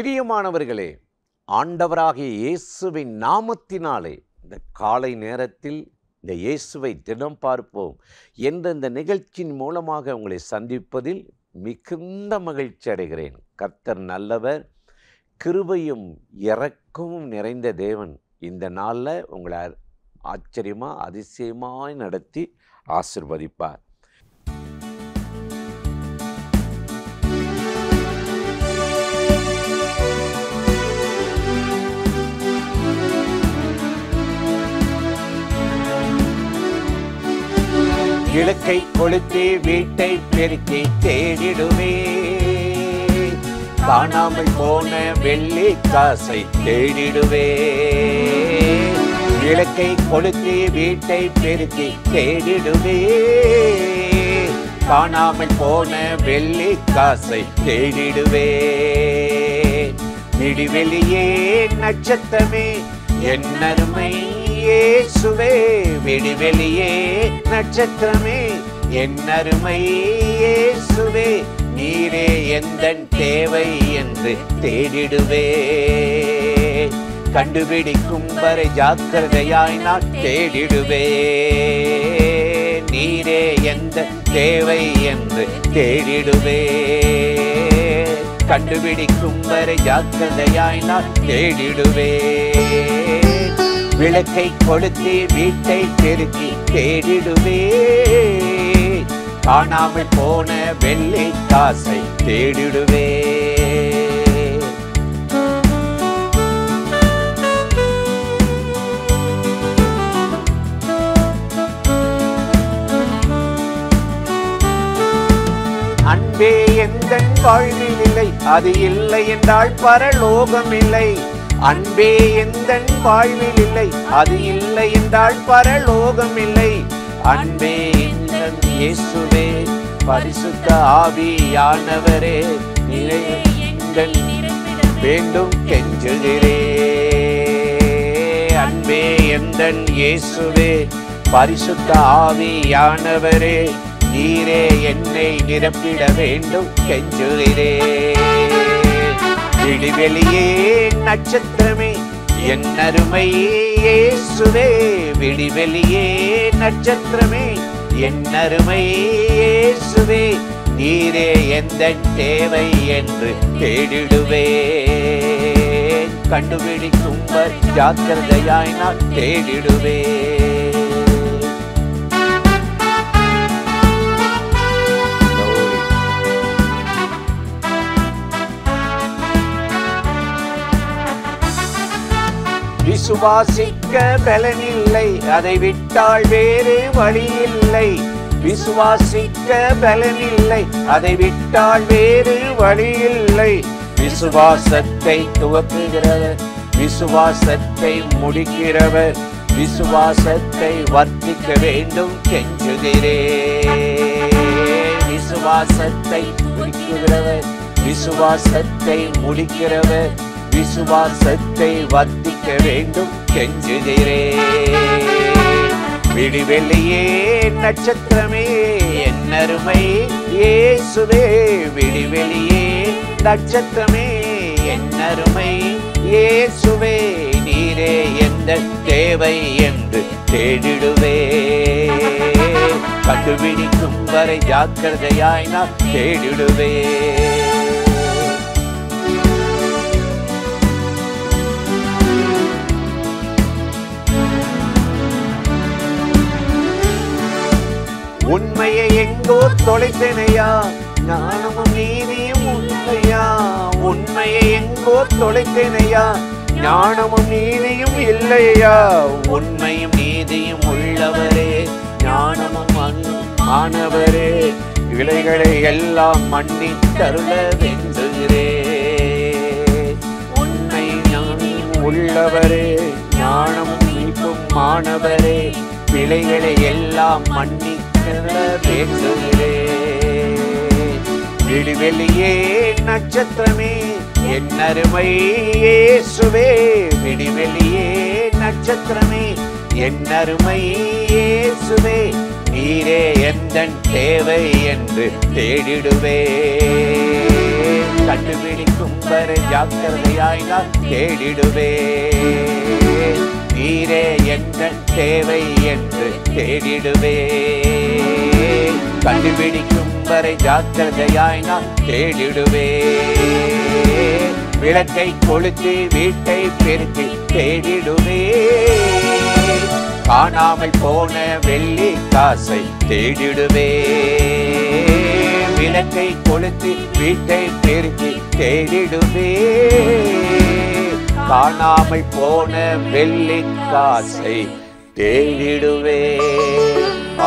பிரியமானவர்களே, ஆண்டவராகிய இயேசுவின் நாமத்தினாலே இந்த காலை நேரத்தில் இந்த இயேசுவை தினம் பார்ப்போம் என்ற இந்த நிகழ்ச்சியின் மூலமாக உங்களை சந்திப்பதில் மிகுந்த மகிழ்ச்சி அடைகிறேன். கர்த்தர் நல்லவர், கிருபையும் இரக்கமும் நிறைந்த தேவன். இந்த நாளில் உங்களை ஆச்சரியமாக அதிசயமாய் நடத்தி ஆசீர்வதிப்பார். விளக்கை கொளுத்தி வீட்டை பெருக்கி தேடிடுவே, காணாமல் போன வெள்ளி காசை தேடிடுவே. விளக்கை கொளுத்தி வீட்டை பெருக்கி தேடிடுவே, காணாமல் போன வெள்ளி காசை தேடிடுவே. விடிவெளியே நட்சத்திரமே என் அருமை இயேசுவே, விடிவெளியே நட்சத்திரமே என் அருமை இயேசுவே, நீரே எந்தன் தேவை என்று தேடிடுவே. கண்டுபிடிக்கும் வரை ஜாக்கிரதையாய் நான் தேடிடுவே, நீரே எந்த தேவை என்று தேடிடுவே. கண்டுபிடிக்கும் வரை ஜாக்கிரதையாய் நான் தேடிடுவே. விளக்கை கொளுத்தி வீட்டை பெருக்கி தேடிடுவே, காணாமல் போன வெள்ளி காசை தேடிடுவே. அன்பே எந்தன் வாழ்வில் இல்லை, அது இல்லை என்றால் பரலோகம் இல்லை. அன்பே எந்தன் வாழ்வில் இல்லை, அது இல்லை என்றால் பரலோகம் இல்லை. அன்பே எந்தன் இயேசுவே, பரிசுத்த ஆவியானவரே, எங்கள் வேண்டும் கெஞ்சுகிறே. அன்பே எந்தன் இயேசுவே, பரிசுத்த ஆவியானவரே, நீரே என்னை நிரப்பிட வேண்டும் கெஞ்சுகிறே. விடிவெளியே நட்சத்திரமே என் அருமை இயேசுவே, விடிவெளியே நட்சத்திரமே என் அருமை இயேசுவே, நீரே எந்தன் தேவை என்று தேடிடுவே. கண்டுபிடிக்கும் ஜாக்கிரதையாய் நான் தேடிடுவே. விசுவாசிக்க பலனில்லை, அதை விட்டால் வேறு வழி இல்லை. விசுவாசிக்க பலனில்லை, அதை விட்டால் வேறு வழி இல்லை. விசுவாசத்தை துவக்குகிறவர், விசுவாசத்தை முடிக்கிறவர், விசுவாசத்தை வர்த்திக்க வேண்டும் கெஞ்சுகிறே. விசுவாசத்தை துவக்குகிறவர், விசுவாசத்தை முடிக்கிறவர், விசுவாசத்தை வர்த்திக்க வேண்டும் கெஞ்சுகிறே. விடிவெளியே நட்சத்திரமே என் அருமை இயேசுவே, விடிவெளியே நட்சத்திரமே என் அருமை இயேசுவே, நீரே எந்த தேவை என்று தேடிடுவே. கண்டுபிடிக்கும் வரை ஜாக்கிரதையாய் நான் தேடிடுவே. உண்மையை எங்கோ தொலைத்தனையா, ஞானமும் நீதியும் உண்மையா. உண்மையை எங்கோ தொலைத்தனையா, ஞானமும் நீதியும் இல்லையா. உண்மையும் நீதியும் உள்ளவரே, ஞானமும் ஆனவரே, இலைகளை எல்லாம் மண்ணி தருள வென்றுகிறே. உண்மை ஞானம் உள்ளவரே, ஞானமும் நீக்கும் மாணவரே, பிழைகளை எல்லாம் மண்ணி வேண்டுகிறே. விடிவெளியே நட்சத்திரமே என் அருமை இயேசுவே, விடிவெளியே நட்சத்திரமே என் அருமை இயேசுவே, நீரே எந்தன் தேவை என்று தேடிடுவே. கண்டுபிடிக்கும் வரை ஜாக்கிரதையாய் நான் தேடிடுவே. நீரே எங்கள் தேவை என்று தேடிடுவே. கண்டுபிடிக்கும் வரை ஜாக்கிரதையாய் நான் தேடிடுவே. விளக்கை கொளுத்தி வீட்டை பெருக்கி தேடிடுவே. காணாமல் போன வெள்ளி காசை தேடிடுவே. விளக்கை கொளுத்தி வீட்டை பெருக்கி தேடிடுவே. காணாமல் போன வெள்ளி காசை தேடிடுவே.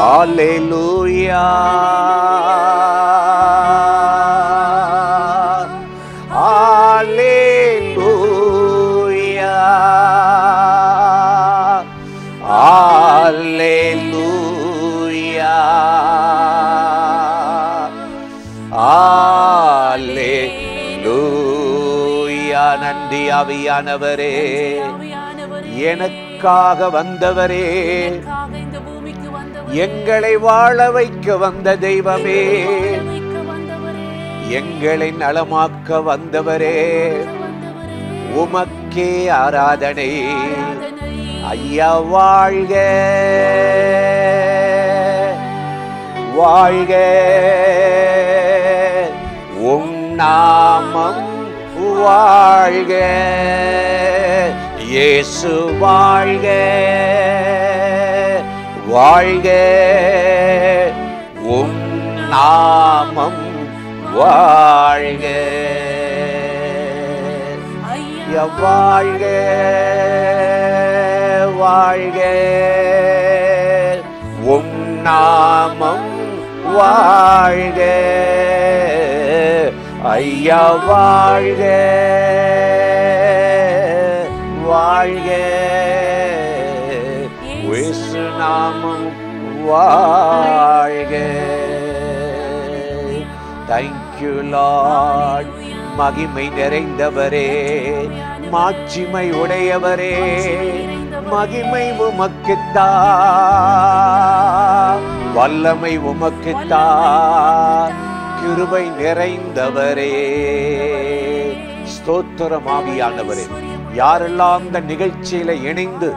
அல்லேலூயா, அல்லேலூயா, அல்லேலூயா, அல்லேலூயா. நன்றி ஆவியானவரே, எனக்காக வந்தவரே, எங்களை வாழ வைக்க வந்த தெய்வமே, எங்களை நலமாக்க வந்தவரே, உமக்கே ஆராதனை. ஐயா வாழ்க, வாழ்க, உம் நாமம் வாழ்க. இயேசு வாழ்க, வாழ்க, உம் நாமம் வாழ்க. வாழ்க, வாழ்க, உம் நாமம் வாழ்க. ஐயா வாழ்க, வாழ்க, இயேசு நாமம் வாழ்க. Thank you Lord. மகிமை நிறைந்தவரே, மாட்சிமை உடையவரே, மகிமை உமக்குத்தான், வல்லமை உமக்குத்தான், கிருபை நிறைந்தவரே. ஸ்தோத்திரம் ஆவியானவரே. யாரெல்லாம் இந்த நிகழ்ச்சியில இணைந்து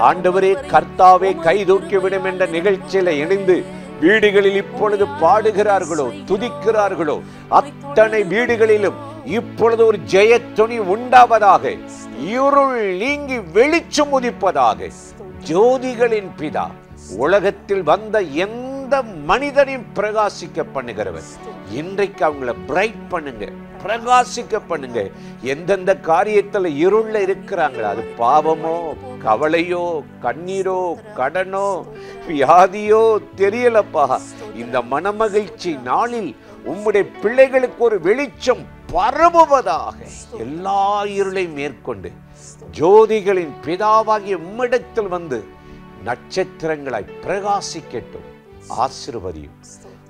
ஆண்டவரே கர்த்தாவே கை தூக்கிவிடும் என்ற நிகழ்ச்சியில இணைந்து வீடுகளில் இப்பொழுது பாடுகிறார்களோ, துதிக்கிறார்களோ, அத்தனை வீடுகளிலும் இப்பொழுது ஒரு ஜெயத்துணி உண்டாவதாக. இருள் நீங்கி வெளிச்சம் உதிப்பதாக. ஜோதிகளின் பிதா உலகத்தில் வந்த எந்த மனிதனையும் பிரகாசிக்க பண்ணுகிறவர். இன்றைக்கு அவங்கள பிரைட் பண்ணுங்க, பிரகாசிக்க பண்ணுங்க. எந்தெந்த காரியத்துல இருள்ல இருக்கிறாங்களோ, அது பாவமோ, கவலையோ, கண்ணீரோ, கடனோ, வியாதியோ தெரியலப்பா, இந்த மனமகிழ்ச்சி நாளில் உம்முடைய பிள்ளைகளுக்கு ஒரு வெளிச்சம் பரவுவதாக. எல்லா இருளை மேற்கொண்டு ஜோதிகளின் பிதாவாகிய உம்மிடத்தில் வந்து நட்சத்திரங்களாய் பிரகாசிக்கட்டும். ஆசீர்வதியும்.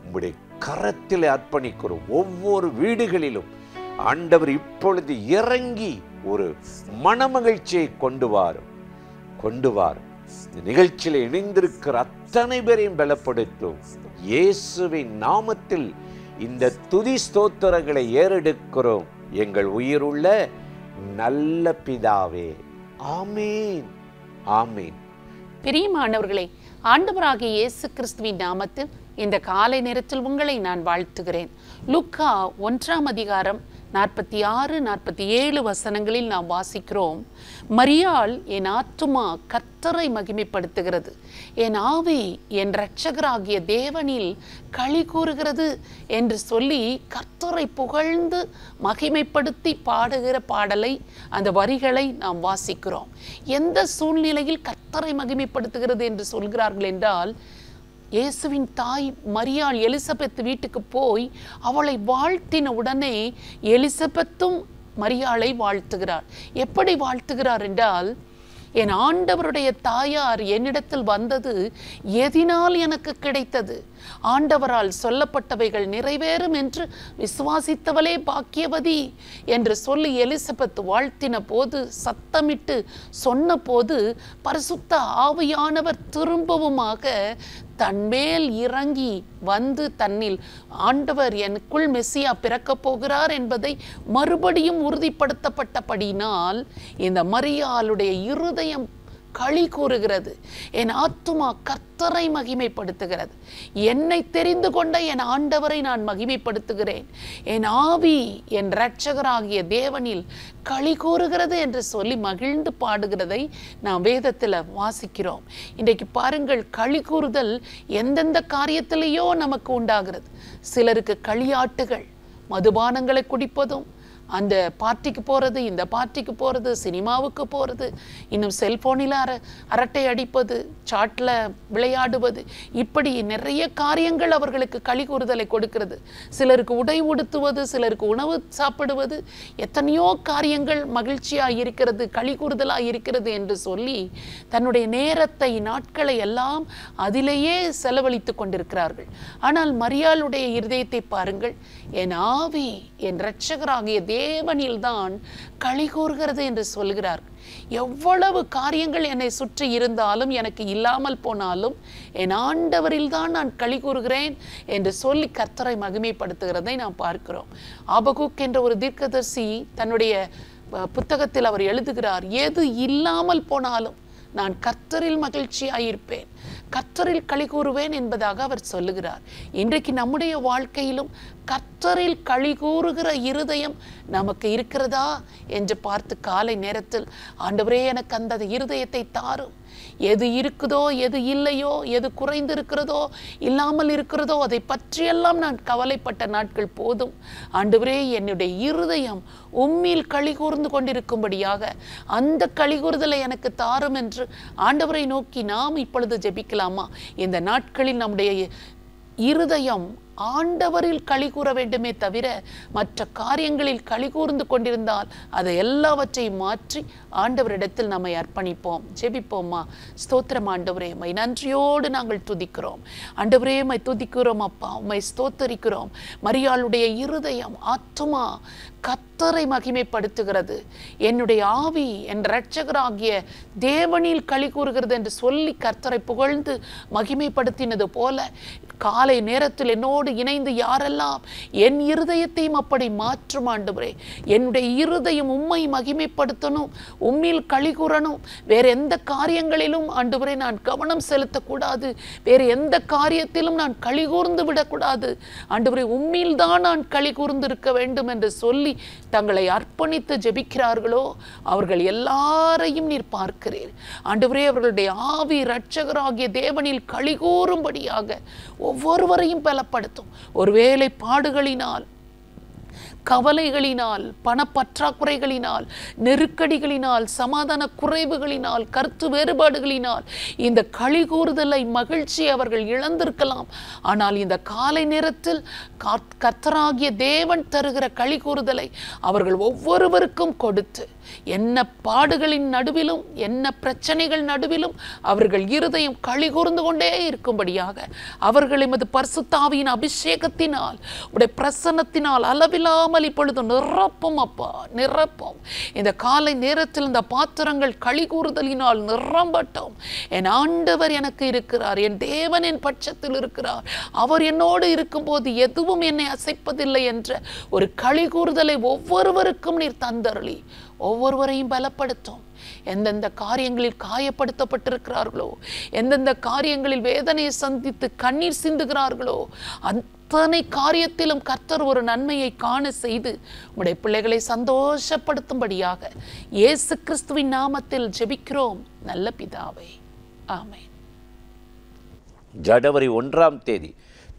உம்முடைய கரத்தில் அர்ப்பணிக்கிறோம். ஒவ்வொரு வீடுகளிலும் ஆண்டவர் இப்பொழுது இறங்கி ஒரு மனமகிழ்ச்சியை கொண்டு வாரும். இந்த நிகழ்ச்சியில் இணைந்திருக்கிற அத்தனை பேரையும் பலப்படுத்தும். இயேசுவின் நாமத்தில் இந்த துதி ஸ்தோத்திரங்களை ஏறெடுக்கிறோம் எங்கள் உயிருள்ள நல்ல பிதாவே. ஆமீன், ஆமீன். பிரியமானவர்களே, ஆண்டவராகிய இயேசு கிறிஸ்துவின் நாமத்தில் இந்த காலை நேரத்தில் உங்களை நான் வாழ்த்துகிறேன். லூக்கா 1ஆம் அதிகாரம் 46, 47 வசனங்களில் நாம் வாசிக்கிறோம். மரியாள், என் ஆத்துமா கர்த்தரை மகிமைப்படுத்துகிறது, என் ஆவி என் இரட்சகராகிய தேவனில் களி கூறுகிறது என்று சொல்லி கர்த்தரை புகழ்ந்து மகிமைப்படுத்தி பாடுகிற பாடலை, அந்த வரிகளை நாம் வாசிக்கிறோம். எந்த சூழ்நிலையில் கர்த்தரை மகிமைப்படுத்துகிறது என்று சொல்கிறார்கள் என்றால், இயேசுவின் தாய் மரியாள் எலிசபெத் வீட்டுக்கு போய் அவளை வாழ்த்தின உடனே எலிசபெத்தும் மரியாளை வாழ்த்துகிறார். எப்படி வாழ்த்துகிறார் என்றால், என் ஆண்டவருடைய தாயார் என்னிடத்தில் வந்தது எதினால் எனக்கு கிடைத்தது, ஆண்டவரால் சொல்லப்பட்டவைகள் நிறைவேறும் என்று விசுவாசித்தவளே பாக்கியவதி என்று சொல்லி எலிசபெத் வாழ்த்தின போது, சத்தமிட்டு சொன்ன போது, பரிசுத்த ஆவியானவர் திரும்பவுமாக தன்மேல் இறங்கி வந்து தன்னில் ஆண்டவர் எனக்குள் மெசியா பிறக்கப் போகிறார் என்பதை மறுபடியும் உறுதிப்படுத்தப்பட்டபடினால் இந்த மரியாளுடைய இருதயம் களி கூறுகிறது. என் ஆத்துமா கர்த்தரை மகிமைப்படுத்துகிறது. என்னை தெரிந்து கொண்ட என் ஆண்டவரை நான் மகிமைப்படுத்துகிறேன். என் ஆவி என் இரட்சகராகிய தேவனில் களி கூறுகிறது என்று சொல்லி மகிழ்ந்து பாடுகிறதை நாம் வேதத்தில் வாசிக்கிறோம். இன்றைக்கு பாருங்கள், களி கூறுதல் எந்தெந்த காரியத்திலேயோ நமக்கு உண்டாகிறது. சிலருக்கு களியாட்டுகள், மதுபானங்களை குடிப்பதும், அந்த பார்ட்டிக்கு போகிறது, இந்த பார்ட்டிக்கு போகிறது, சினிமாவுக்கு போகிறது, இன்னும் செல்போனில் அரட்டை அடிப்பது, சாட்டில் விளையாடுவது, இப்படி நிறைய காரியங்கள் அவர்களுக்கு களி கூறுதலை கொடுக்கிறது. சிலருக்கு உடை உடுத்துவது, சிலருக்கு உணவு சாப்பிடுவது, எத்தனையோ காரியங்கள் மகிழ்ச்சியாக இருக்கிறது, களி கூறுதலாக இருக்கிறது என்று சொல்லி தன்னுடைய நேரத்தை, நாட்களை எல்லாம் அதிலேயே செலவழித்து கொண்டிருக்கிறார்கள். ஆனால் மரியாளுடைய இருதயத்தை பாருங்கள், என் ஆவி என் இரட்சகராகிய தேவனில்தான் களி கூறுகிறது என்று சொல்கிறார். எவ்வளவு காரியங்கள் என்னை சுற்றி இருந்தாலும், எனக்கு இல்லாமல் போனாலும், என் ஆண்டவரில் தான் நான் களி கூறுகிறேன் என்று சொல்லி கர்த்தரை மகிமைப்படுத்துகிறதை நாம் பார்க்கிறோம். ஆபகுக் என்ற ஒரு தீர்க்கதரிசி தன்னுடைய புத்தகத்தில் அவர் எழுதுகிறார், எது இல்லாமல் போனாலும் நான் கர்த்தரில் மகிழ்ச்சியாயிருப்பேன், கர்த்தரில் களி கூறுவேன் என்பதாக அவர் சொல்லுகிறார். இன்றைக்கு நம்முடைய வாழ்க்கையிலும் கர்த்தரில் களி கூறுகிற இருதயம் நமக்கு இருக்கிறதா என்று பார்த்து காலை நேரத்தில் ஆண்டவரே எனக்கு அந்த இருதயத்தை தாரும். எது இருக்குதோ, எது இல்லையோ, எது குறைந்து இருக்கிறதோ, இல்லாமல் இருக்கிறதோ, அதை பற்றியெல்லாம் நான் கவலைப்பட்ட நாட்கள் போதும். ஆண்டவரே, என்னுடைய இருதயம் உம்மில் களி கூர்ந்து கொண்டிருக்கும்படியாக அந்த களி கூறுதலை எனக்கு தாரும் என்று ஆண்டவரை நோக்கி நாம் இப்பொழுது ஜெபிக்கலாமா? இந்த நாட்களில் நம்முடைய இருதயம் ஆண்டவரில் களி கூற வேண்டுமே தவிர மற்ற காரியங்களில் களி கூர்ந்து கொண்டிருந்தால் அதை எல்லாவற்றையும் மாற்றி ஆண்டவரிடத்தில் நம்மை அர்ப்பணிப்போம். ஜெபிப்போம்மா. ஸ்தோத்திரம் ஆண்டவரே, உம்மை நன்றியோடு நாங்கள் துதிக்கிறோம். ஆண்டவரே, உம்மை துதிக்கிறோம் அப்பா, உம்மை ஸ்தோத்தரிக்கிறோம். மரியாளுடைய இருதயம், ஆத்துமா கர்த்தரை மகிமைப்படுத்துகிறது. என்னுடைய ஆவி என் இரட்சகராகிய தேவனில் களி கூறுகிறது என்று சொல்லி கர்த்தரை புகழ்ந்து மகிமைப்படுத்தினது போல காலை நேரத்தில் என்னோடு இணைந்து யாரெல்லாம் என் இருதயத்தையும் அப்படி மாற்றும் ஆண்டவரே. என்னுடைய இருதயம் உம்மை மகிமைப்படுத்தணும், உம்மில் களி கூறணும். வேற எந்த காரியங்களிலும் ஆண்டவரே நான் கவனம் செலுத்தக்கூடாது, வேறு எந்த காரியத்திலும் நான் களி கூர்ந்து விடக்கூடாது. ஆண்டவரே, உம்மில் தான் நான் களி கூர்ந்து இருக்க வேண்டும் என்று சொல்லி தங்களை அர்ப்பணித்து ஜெபிக்கிறார்களோ அவர்கள் எல்லாரையும் நீர் பார்க்கிறீர். ஆண்டவரே, அவர்களுடைய ஆவி இரட்சகராகிய தேவனில் களி கூறும்படியாக ஒவ்வொருவரையும் பலப்படுத்தும். ஒருவேளை பாடுகளினால், கவலைகளினால், பணப்பற்றாக்குறைகளினால், நெருக்கடிகளினால், சமாதான குறைவுகளினால், கருத்து வேறுபாடுகளினால் இந்த களி கூறுதலை, மகிழ்ச்சி அவர்கள் இழந்திருக்கலாம். ஆனால் இந்த காலை நேரத்தில் கர்த்தராகிய தேவன் தருகிற களி கூறுதலை அவர்கள் ஒவ்வொருவருக்கும் கொடுத்து, என்ன பாடுகளின் நடுவிலும், என்ன பிரச்சனைகள் நடுவிலும் அவர்கள் இருதயம் களி கூர்ந்து கொண்டே இருக்கும்படியாக அவர்கள் எமது பரிசுத்த ஆவியின் அபிஷேகத்தினால், உடைய பிரசன்னத்தினால் அளவில்லாமல் இப்பொழுது நிரப்பும் அப்பா, நிரப்பும். இந்த காலை நேரத்தில் இந்த பாத்திரங்கள் களி கூறுதலினால் நிரம்பட்டும். என் ஆண்டவர் எனக்கு இருக்கிறார், என் தேவன் என் பட்சத்தில் இருக்கிறார், அவர் என்னோடு இருக்கும்போது எதுவும் என்னை அசைப்பதில்லை என்ற ஒரு களி கூறுதலை ஒவ்வொருவருக்கும் நீர் தந்தருளி ஒவ்வொருவரையும் பலப்படுத்தும். எந்தெந்த காரியங்களில் காயப்படுத்தப்பட்டிருக்கிறார்களோ, எந்தெந்த காரியங்களில் வேதனையை சந்தித்து கண்ணீர் சிந்துகிறார்களோ, அத்தனை காரியத்திலும் கர்த்தர் ஒரு நன்மையை காண செய்து உம்முடைய பிள்ளைகளை சந்தோஷப்படுத்தும்படியாக இயேசு கிறிஸ்துவின் நாமத்தில் ஜெபிக்கிறோம் நல்ல பிதாவே, ஆமென். ஜனவரி 1ஆம் தேதி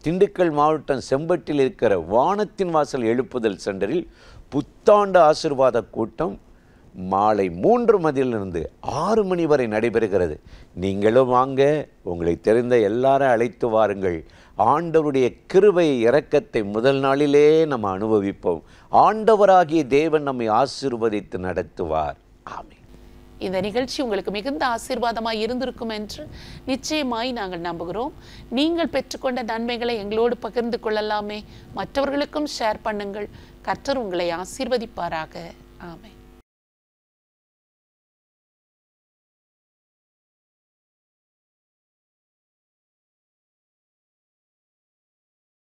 திண்டுக்கல் மாவட்டம் செம்பட்டில் இருக்கிற வானத்தின் வாசல் எழுப்புதல் சென்டரில் புத்தாண்டு ஆசீர்வாத கூட்டம் மாலை 3 மணியிலிருந்து 6 மணி வரை நடைபெறுகிறது. நீங்களும் வாங்க, உங்களை தெரிந்த எல்லாரும் அழைத்து வாருங்கள். ஆண்டவருடைய கிருபை இரக்கத்தை முதல் நாளிலே நம்ம அனுபவிப்போம். ஆண்டவராகிய தேவன் நம்மை ஆசீர்வதித்து நடத்துவார். ஆமென். இந்த நிகழ்ச்சி உங்களுக்கு மிகுந்த ஆசீர்வாதமாய் இருந்திருக்கும் என்று நிச்சயமாய் நாங்கள் நம்புகிறோம். நீங்கள் பெற்றுக்கொண்ட நன்மைகளை எங்களோடு பகிர்ந்து கொள்ளலாமே, மற்றவர்களுக்கும் ஷேர் பண்ணுங்கள். கர்த்தர் உங்களை ஆசீர்வதிப்பாராக. ஆமென்.